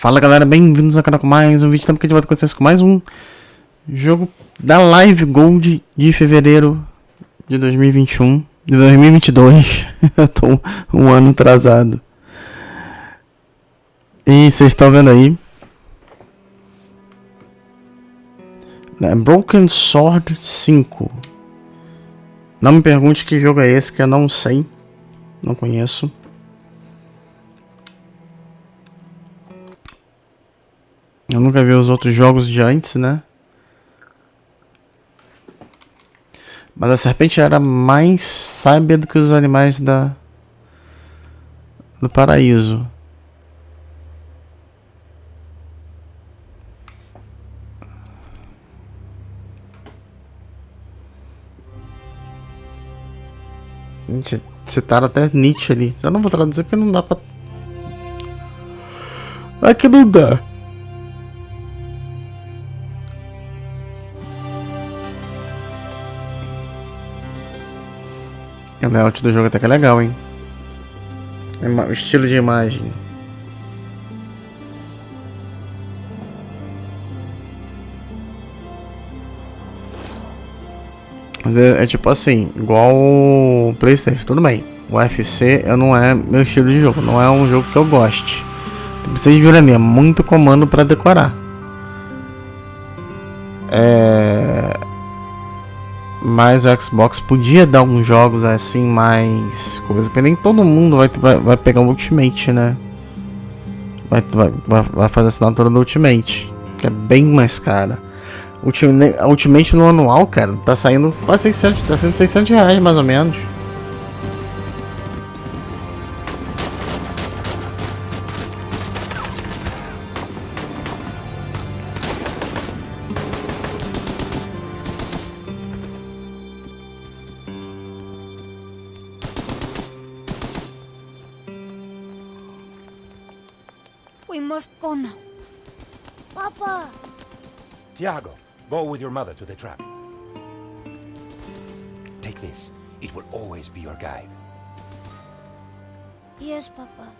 Fala galera, bem-vindos ao canal com mais um vídeo. Estamos aqui de volta com vocês com mais um jogo da Live Gold de fevereiro de 2021, de 2022. Eu tô um ano atrasado. E vocês estão vendo aí Broken Sword 5. Não me pergunte que jogo é esse, que eu não sei, não conheço. Eu nunca vi os outros jogos de antes, né? Mas a serpente era mais sábia do que os animais do paraíso. Gente, citaram até Nietzsche ali. Eu não vou traduzir porque não dá pra... Aqui não dá. O layout do jogo até que é legal, hein? O estilo de imagem. Mas é tipo assim, igual o PlayStation, tudo bem. O UFC não é meu estilo de jogo, não é um jogo que eu goste. Vocês viram ali, é muito comando pra decorar. Mas o Xbox podia dar uns jogos assim mais coisa, porque nem todo mundo vai pegar o Ultimate, né? Vai fazer a assinatura do Ultimate, que é bem mais cara. Ultimate no anual, cara, tá saindo quase 600, tá sendo 600 reais mais ou menos. We must go now. Papa! Tiago, go with your mother to the trap. Take this. It will always be your guide. Yes, Papa.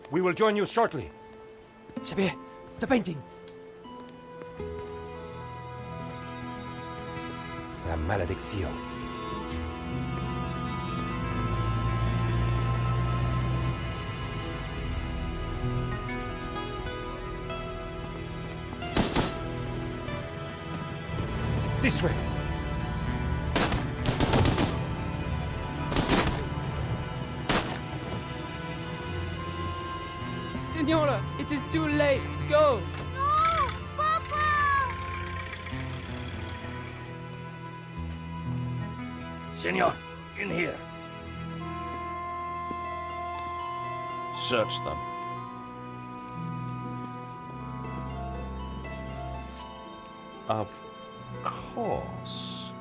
We will join you shortly. Xavier, the painting. La maledicción. This way. Senora, it is too late. Go. No, Papa! Senor, in here. Search them. Of course.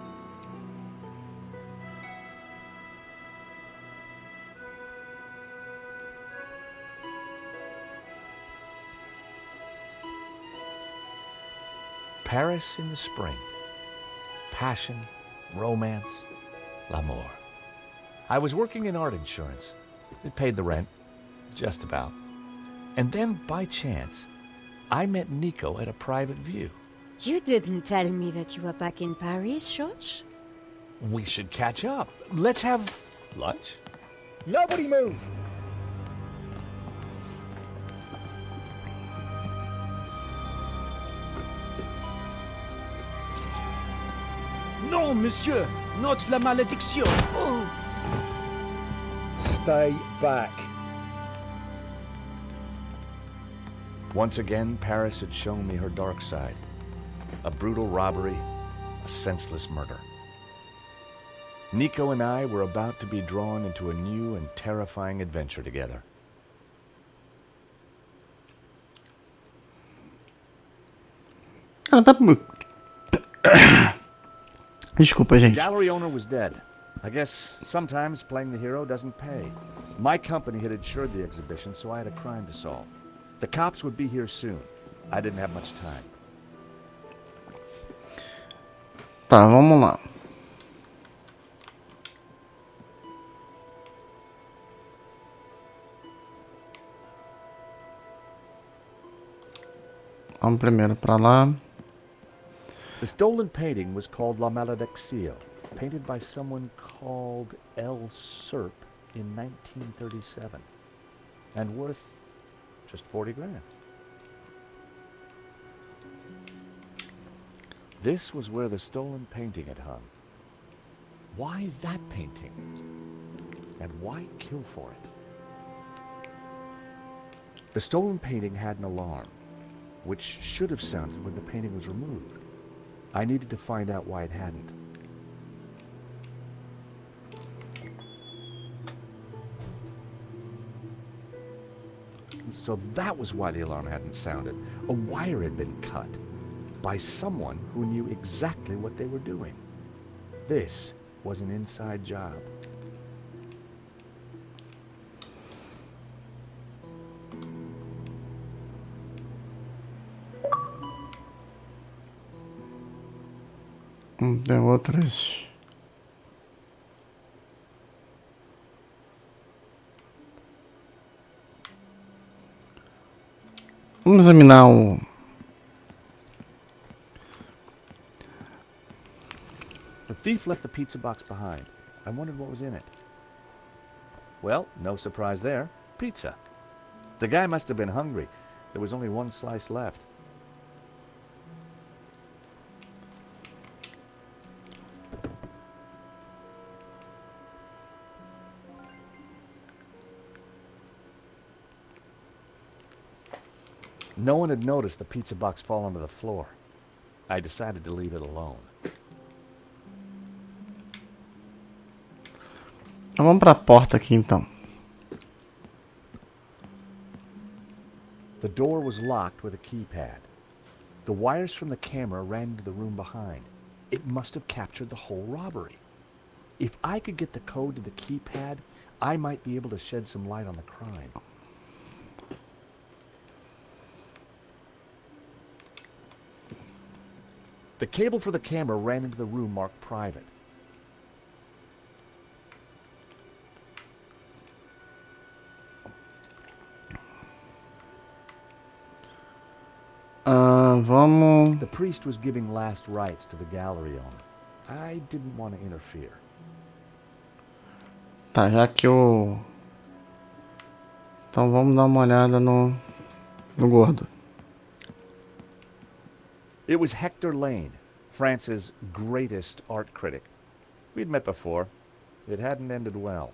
Paris in the spring. Passion, romance, l'amour. I was working in art insurance. It paid the rent, just about. And then, by chance, I met Nico at a private view. You didn't tell me that you were back in Paris, George? We should catch up. Let's have lunch. Nobody move. No, monsieur, not la malédiction. Oh. Stay back. Once again, Paris had shown me her dark side. A brutal robbery, a senseless murder. Nico and I were about to be drawn into a new and terrifying adventure together. Desculpa, gente. Gallery owner was dead. I guess sometimes playing the hero doesn't pay. My company had insured the exhibition, so I had a crime to solve. The cops would be here soon. I didn't have much time. Tá, vamos lá. Vamos primeiro pra lá. The stolen painting was called La Malediccio, painted by someone called L. Serp in 1937, and worth just 40 grand. This was where the stolen painting had hung. Why that painting? And why kill for it? The stolen painting had an alarm, which should have sounded when the painting was removed. I needed to find out why it hadn't. So that was why the alarm hadn't sounded. A wire had been cut by someone who knew exactly what they were doing. This was an inside job. Tem outras. Vamos examinar o. The thief left the pizza box behind. I wondered what was in it. Well, no surprise there. Pizza. The guy must have been hungry. There was only one slice left. No one had noticed the pizza box fall onto the floor. I decided to leave it alone. Vamos pra porta aqui então. The door was locked with a keypad. The wires from the camera ran into the room behind. It must have captured the whole robbery. If I could get the code to the keypad, I might be able to shed some light on the crime. The cable for the camera ran into the room marked private. Vamos. The priest was giving last rites to the gallery owner. I didn't want to interfere. Tá, já que o. Então vamos dar uma olhada no gordo. It was Hector Lane, France's greatest art critic. We'd met before. It hadn't ended well.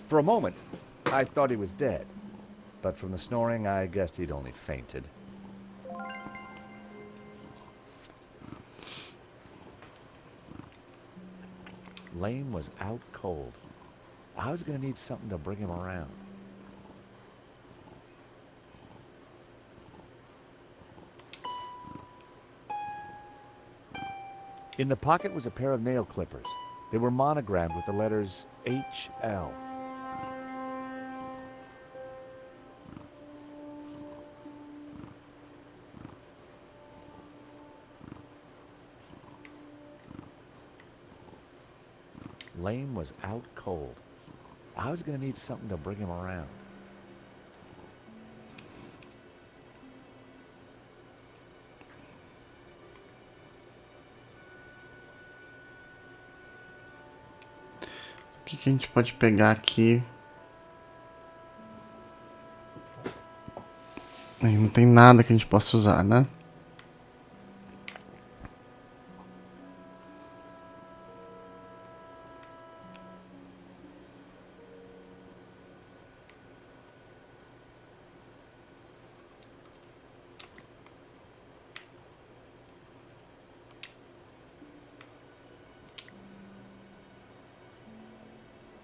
For a moment, I thought he was dead. But from the snoring, I guessed he'd only fainted. Lane was out cold. I was going to need something to bring him around. In the pocket was a pair of nail clippers. They were monogrammed with the letters HL. Lane was out cold. I was going to need something to bring him around. O que a gente pode pegar aqui? Não tem nada que a gente possa usar, né?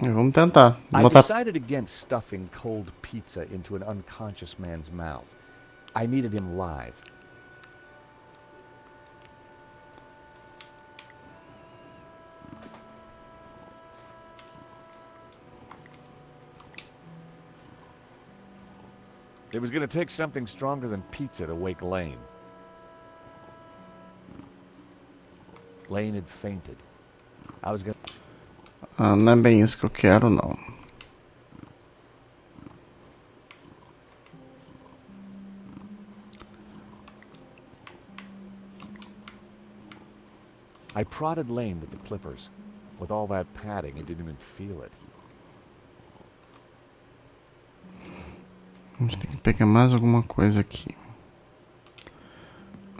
Vamos tentar. I Botar... decided against stuffing cold pizza into an unconscious man's mouth. I needed him live. It was going to take something stronger than pizza to wake Lane. Lane had fainted. I was going to... não é bem isso que eu quero, não. I prodded Lane with the clippers. With all that padding, he didn't even feel it. A gente tem que pegar mais alguma coisa aqui.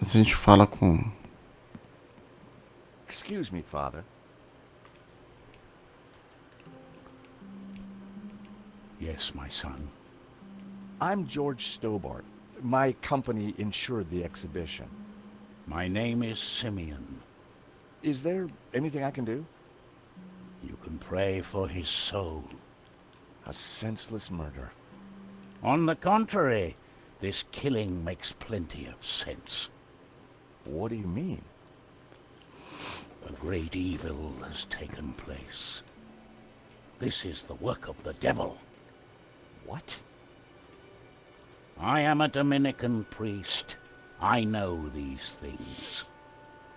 Se a gente fala com... Excuse me, Father. Yes, my son. I'm George Stobart. My company insured the exhibition. My name is Simeon. Is there anything I can do? You can pray for his soul. A senseless murder. On the contrary, this killing makes plenty of sense. What do you mean? A great evil has taken place. This is the work of the devil. What? I am a Dominican priest. I know these things.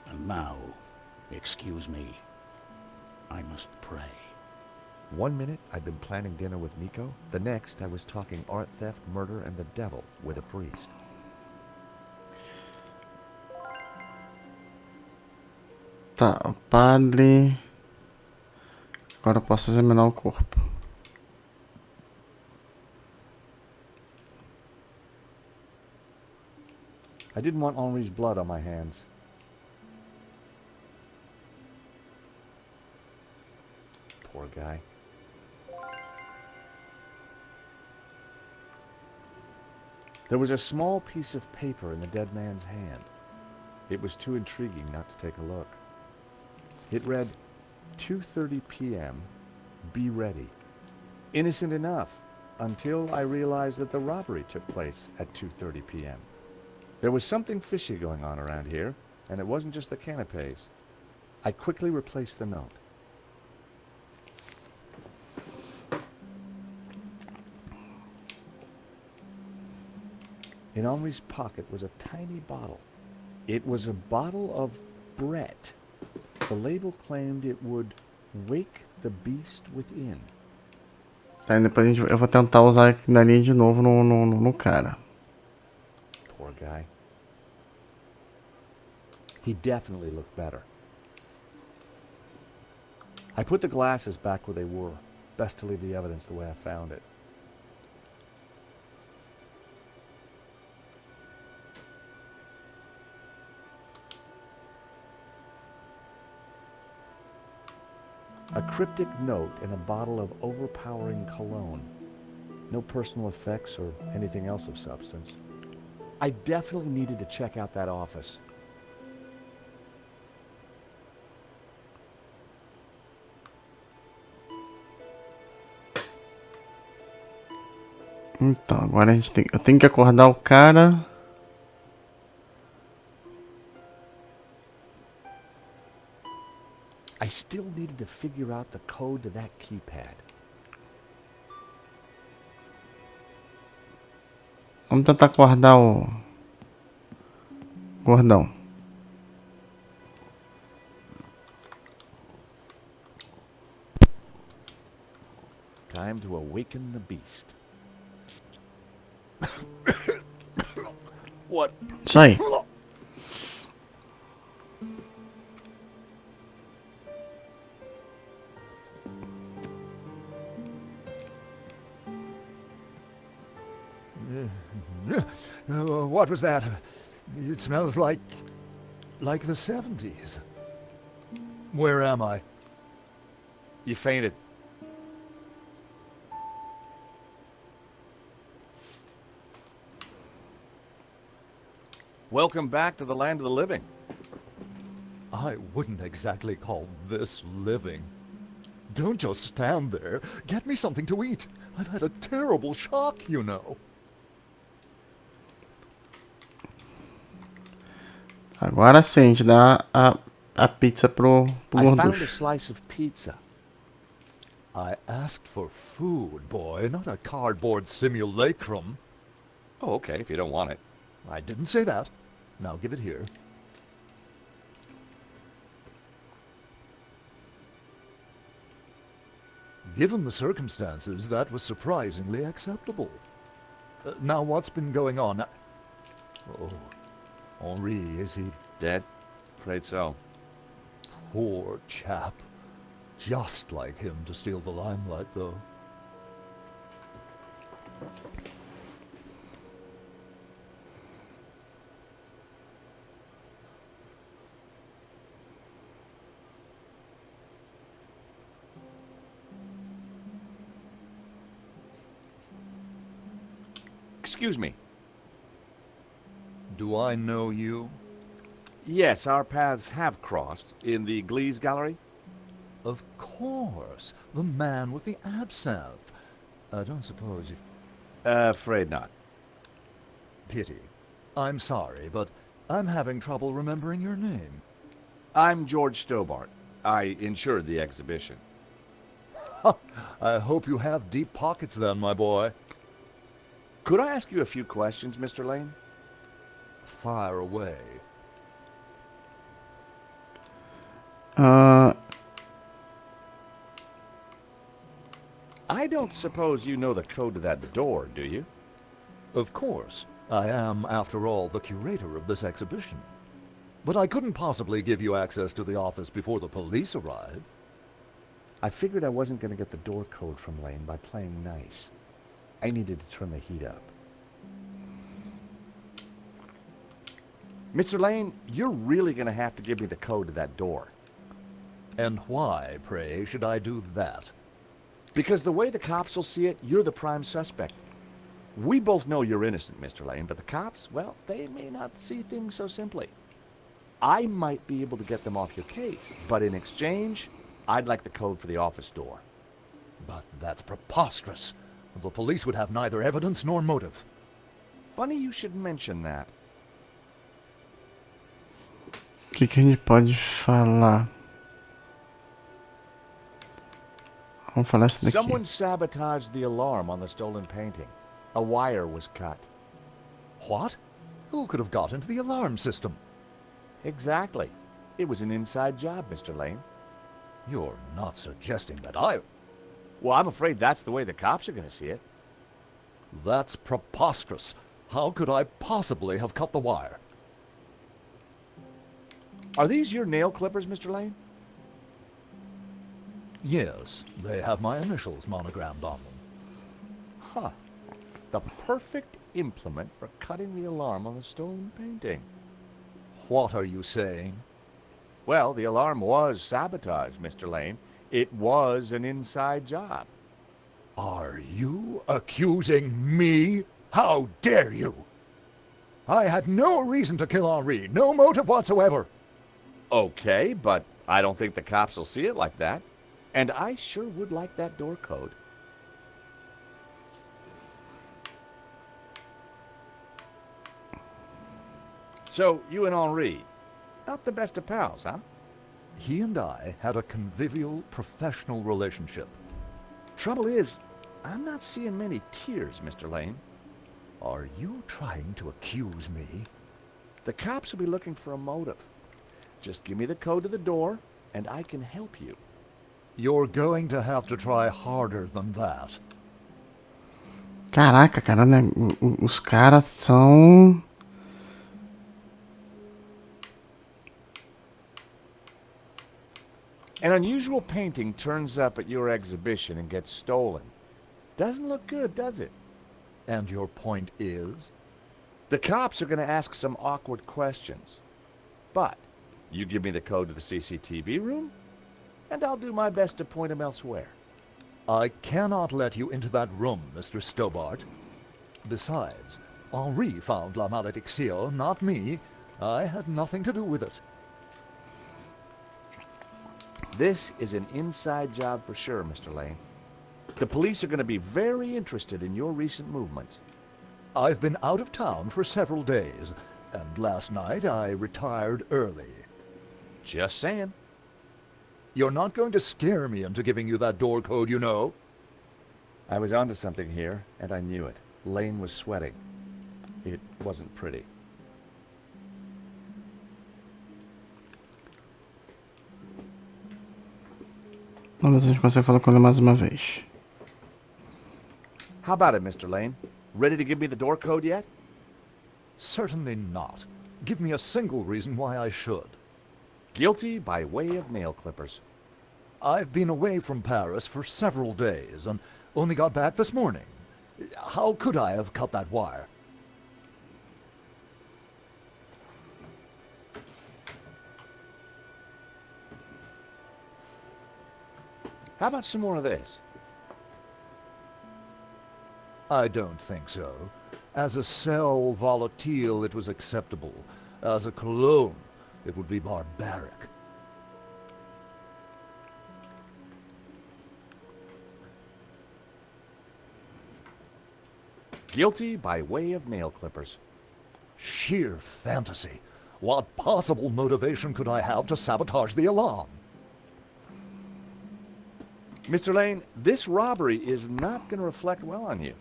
And now, excuse me, I must pray. 1 minute, I'd been planning dinner with Nico. The next, I was talking art theft, murder, and the devil with a priest. Tá, o padre... Agora eu posso examinar o corpo. I didn't want Henri's blood on my hands. Poor guy. There was a small piece of paper in the dead man's hand. It was too intriguing not to take a look. It read, 2:30 p.m., be ready. Innocent enough, until I realized that the robbery took place at 2:30 p.m. There was something fishy going on around here, and it wasn't just the canapes. I quickly replaced the note. In Henri's pocket was a tiny bottle. It was a bottle of Brett. The label claimed it would wake the beast within. Aí depois eu vou tentar usar aquilo ali de novo no cara. Poor guy. He definitely looked better. I put the glasses back where they were. Best to leave the evidence the way I found it. A cryptic note in a bottle of overpowering cologne. No personal effects or anything else of substance. I definitely needed to check out that office. Então, agora a gente tem... Eu tenho que acordar o cara... I still needed to figure out the code to that keypad. Vamos tentar acordar o... Gordão. Time to awaken the beast. What? Isso aí. What was that? It smells like the 70s. Where am I? You fainted. Welcome back to the land of the living. I wouldn't exactly call this living. Don't just stand there. Get me something to eat. I've had a terrible shock, you know. Agora sim, a gente dá a pizza pro I found a gorducho. slice of pizza. I asked for food, boy, not a cardboard simulacrum. Oh, okay, if you don't want it. I didn't say that. Now give it here. Given the circumstances, that was surprisingly acceptable. Now, what's been going on? Oh, Henri, is he... Dead? Afraid so. Poor chap. Just like him to steal the limelight, though. Excuse me. Do I know you? Yes, our paths have crossed in the Glee's Gallery. Of course. The man with the absinthe. I don't suppose you... Afraid not. Pity. I'm sorry, but I'm having trouble remembering your name. I'm George Stobart. I insured the exhibition. I hope you have deep pockets then, my boy. Could I ask you a few questions, Mr. Lane? Fire away. I don't suppose you know the code to that door, do you? Of course. I am, after all, the curator of this exhibition. But I couldn't possibly give you access to the office before the police arrive. I figured I wasn't going to get the door code from Lane by playing nice. I needed to turn the heat up. Mr. Lane, you're really going to have to give me the code to that door. And why, pray, should I do that? Because the way the cops will see it, you're the prime suspect. We both know you're innocent, Mr. Lane, but the cops, well, they may not see things so simply. I might be able to get them off your case, but in exchange, I'd like the code for the office door. But that's preposterous. The police would have neither evidence nor motive. Funny you should mention that. O que a gente pode falar? Vamos falar isso daqui. Someone sabotaged the alarm on the stolen painting. A wire was cut. What? Who could have got into the alarm system? Exactly. It was an inside job, Mr. Lane. You're not suggesting that I... Well, I'm afraid that's the way the cops are going to see it. That's preposterous. How could I possibly have cut the wire? Are these your nail clippers, Mr. Lane? Yes, they have my initials monogrammed on them. Huh. The perfect implement for cutting the alarm on the stolen painting. What are you saying? Well, the alarm was sabotaged, Mr. Lane. It was an inside job. Are you accusing me? How dare you? I had no reason to kill Henri, no motive whatsoever. Okay, but I don't think the cops will see it like that. And I sure would like that door code. So, you and Henri, not the best of pals, huh? He and I had a convivial, professional relationship. Trouble is, I'm not seeing many tears, Mr. Lane. Are you trying to accuse me? The cops will be looking for a motive. Just give me the code to the door, and I can help you. You're going to have to try harder than that. Caraca, cara, né? Os caras são... An unusual painting turns up at your exhibition and gets stolen. Doesn't look good, does it? And your point is? The cops are going to ask some awkward questions. But you give me the code to the CCTV room, and I'll do my best to point them elsewhere. I cannot let you into that room, Mr. Stobart. Besides, Henri found La Malédiction, not me. I had nothing to do with it. This is an inside job for sure, Mr. Lane. The police are going to be very interested in your recent movements. I've been out of town for several days, and last night I retired early. Just saying. You're not going to scare me into giving you that door code, you know. I was onto something here, and I knew it. Lane was sweating. It wasn't pretty. Vamos ver se a gente consegue falar com ele mais uma vez. How about it, Mr. Lane? Ready to give me the door code yet? Certainly not. Give me a single reason why I should. Guilty by way of nail clippers. I've been away from Paris for several days and only got back this morning. How could I have cut that wire? How about some more of this? I don't think so. As a cell volatile, it was acceptable. As a cologne, it would be barbaric. Guilty by way of nail clippers. Sheer fantasy. What possible motivation could I have to sabotage the alarm? Mr. Lane, this robbery is not going to reflect well on you.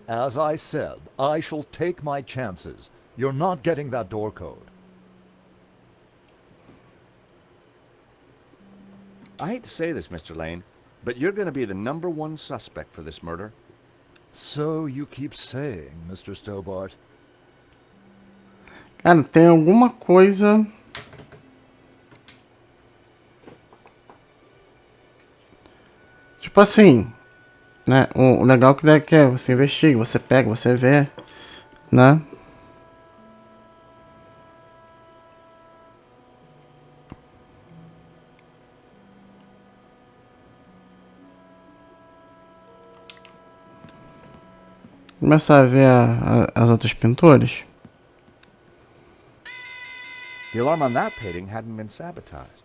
As I said, I shall take my chances. You're not getting that door code. I hate to say this, Mr. Lane, but you're going to be the #1 suspect for this murder. So you keep saying, Mr. Stobart. Cara, tem alguma coisa... Tipo assim, né? O legal que é você investiga, você pega, você vê, né? Começar a ver as outras pinturas. The alarm on that painting hadn't been sabotaged.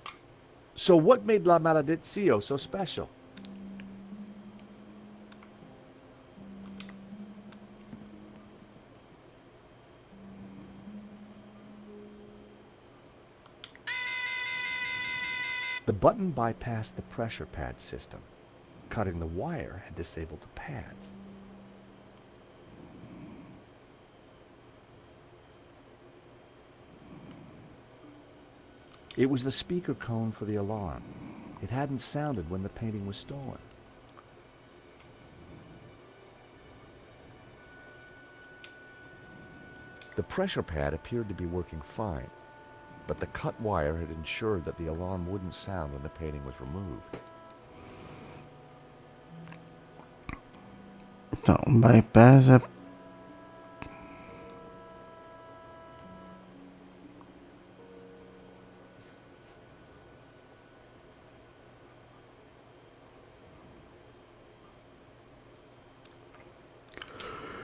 So what made La Maledizione so special? The button bypassed the pressure pad system. Cutting the wire had disabled the pads. It was the speaker cone for the alarm. It hadn't sounded when the painting was stolen. The pressure pad appeared to be working fine, but the cut wire had ensured that the alarm wouldn't sound when the painting was removed. Então, bypass é...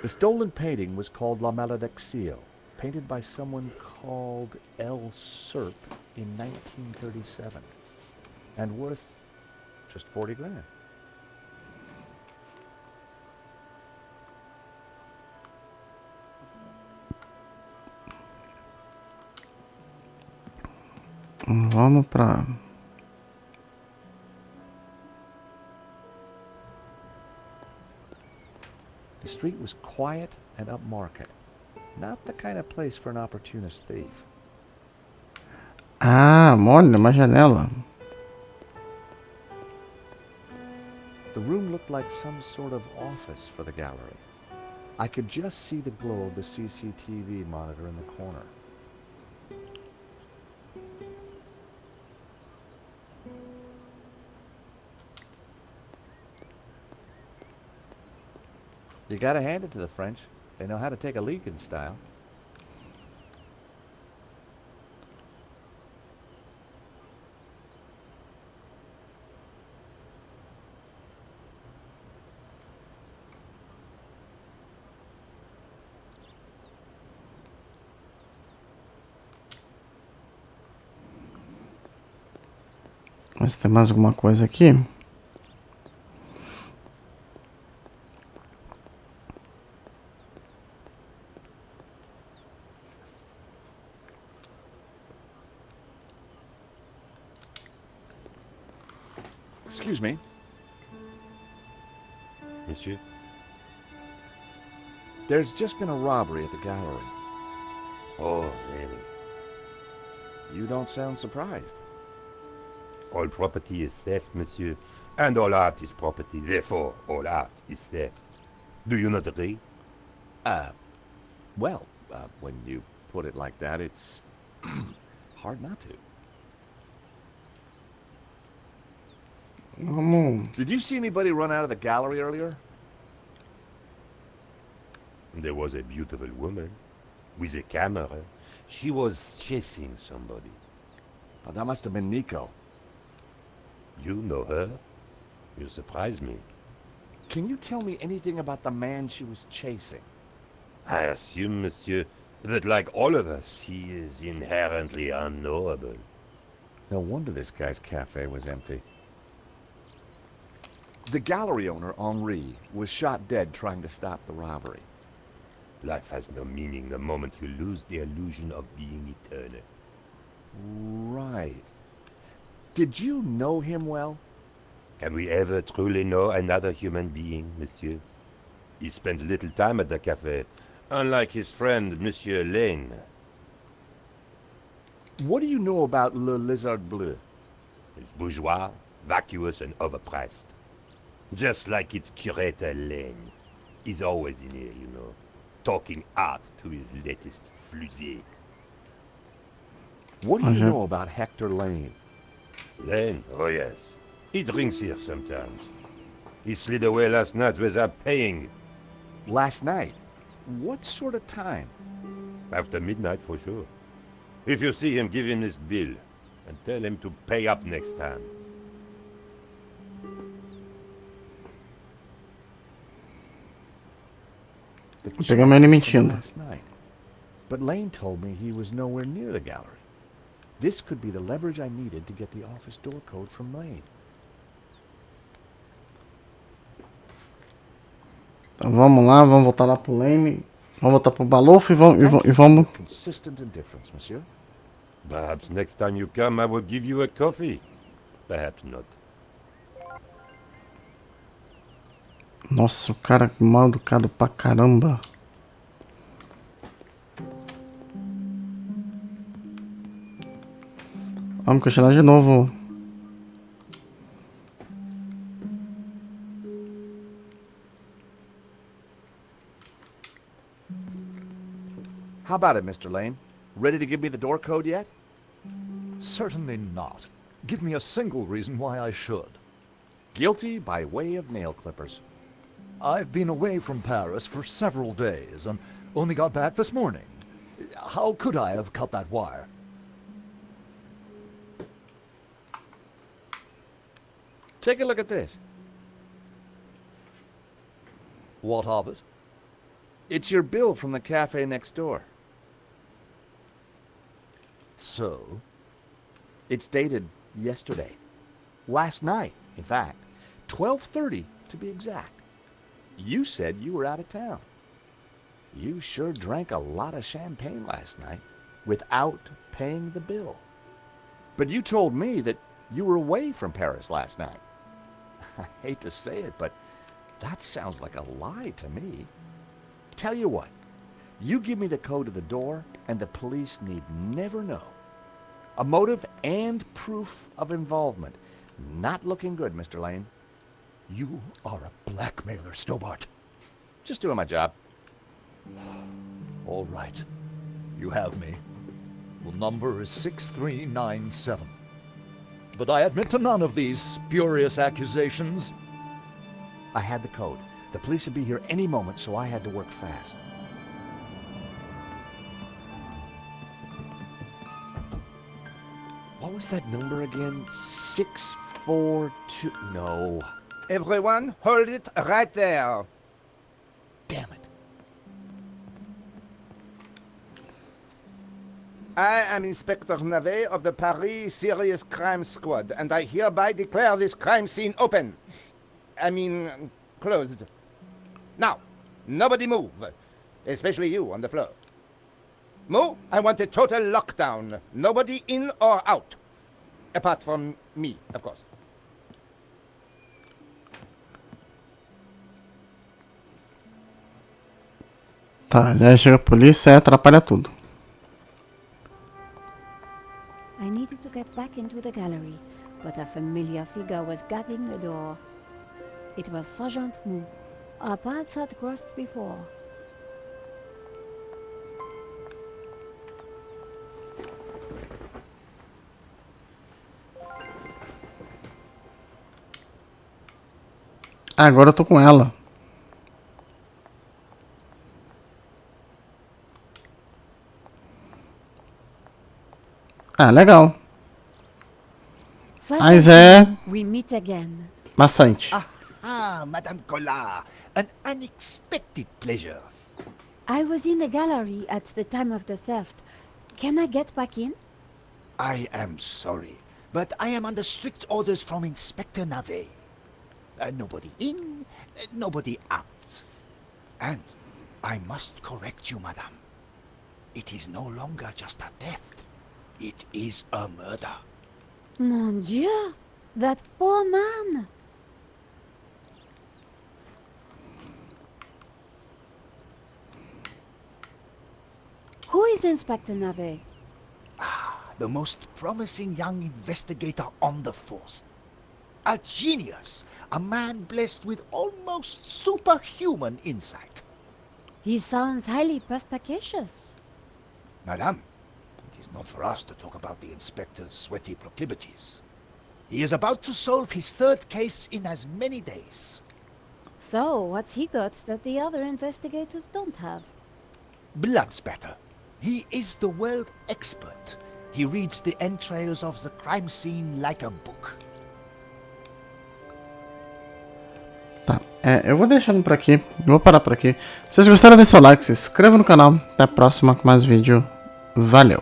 The stolen painting was called La Maledizione, painted by someone called L. Serp in 1937, and worth just 40 grand. Vamos pra... The street was quiet and upmarket, not the kind of place for an opportunist thief. Ah, olha, uma janela. The room looked like some sort of office for the gallery. I could just see the glow of the CCTV monitor in the corner. You gotta hand it to the French. They know how to take a leak in style. Mas tem mais alguma coisa aqui? Excuse me. Monsieur? There's just been a robbery at the gallery. Oh, really? You don't sound surprised. All property is theft, monsieur. And all art is property. Therefore, all art is theft. Do you not agree? Well, when you put it like that, it's hard not to. Vamos. Did you see anybody run out of the gallery earlier? There was a beautiful woman with a camera. She was chasing somebody. Oh, that must have been Nico. You know her? You surprise me. Can you tell me anything about the man she was chasing? I assume, monsieur, that like all of us, he is inherently unknowable. No wonder this guy's cafe was empty. The gallery owner, Henri, was shot dead trying to stop the robbery. Life has no meaning the moment you lose the illusion of being eternal. Right. Did you know him well? Can we ever truly know another human being, monsieur? He spent little time at the cafe, unlike his friend, Monsieur Lane. What do you know about Le Lizard Bleu? He's bourgeois, vacuous, and overpriced. Just like its curator Lane. He's always in here, you know, talking art to his latest flusée. What do you know about Hector Lane? Lane? Oh yes. He drinks here sometimes. He slid away last night without paying. Last night? What sort of time? After midnight for sure. If you see him, give him this bill and tell him to pay up next time. Pegamos ele mentindo. Last night. But Lane told me he was nowhere near the gallery. This could be the leverage I needed to get the office door code from Lane. Então vamos lá, vamos voltar lá pro Lane. Vamos voltar pro Balofo e vamos. Consistent indifference, monsieur. Perhaps next time you come, I will give you a coffee. Perhaps not. Nossa, o cara mal educado pra caramba. Vamos questionar de novo. How about it, Mr. Lane? Ready to give me the door code yet? Certainly not. Give me a single reason why I should. Guilty by way of nail clippers. I've been away from Paris for several days and only got back this morning. How could I have cut that wire? Take a look at this. What of it? It's your bill from the cafe next door. So? It's dated yesterday. Last night, in fact. 12:30 to be exact. You said you were out of town. You sure drank a lot of champagne last night without paying the bill. But you told me that you were away from Paris last night. I hate to say it, but that sounds like a lie to me. Tell you what, you give me the code to the door and the police need never know. A motive and proof of involvement. Not looking good, Mr. Lane. You are a blackmailer, Stobart. Just doing my job. All right. You have me. The number is 6397. But I admit to none of these spurious accusations. I had the code. The police would be here any moment, so I had to work fast. What was that number again? 642... No. Everyone, hold it right there. Damn it. I am Inspector Navet of the Paris Serious Crime Squad, and I hereby declare this crime scene open. Closed. Now, nobody move, especially you on the floor. Mo, I want a total lockdown. Nobody in or out. Apart from me, of course. Tá, já chega a polícia e atrapalha tudo. I needed to get back into the gallery, but a familiar figure was guarding the door. It was Sergeant Mu. Our paths had crossed before. Ah, agora eu tô com ela. Ah, legal. Mas é We meet again. maçante. Ah, Madame Collard, an unexpected pleasure. I was in the gallery at the time of the theft. Can I get back in? I am sorry, but I am under strict orders from Inspector Navet. Nobody in, nobody out. And I must correct you, madame. It is no longer just a theft. It is a murder. Mon Dieu! That poor man! Who is Inspector Navet? The most promising young investigator on the force. A genius. A man blessed with almost superhuman insight. He sounds highly perspicacious. Madame, it is not for us to talk about the inspector's sweaty proclivities. He is about to solve his third case in as many days. So, what's he got that the other investigators don't have? Blood spatter. He is the world expert. He reads the entrails of the crime scene like a book. Tá, eu vou deixando por aqui. Eu vou parar por aqui. Se vocês gostaram, deixa o like, se inscreva no canal. Até a próxima com mais vídeo. Valeu!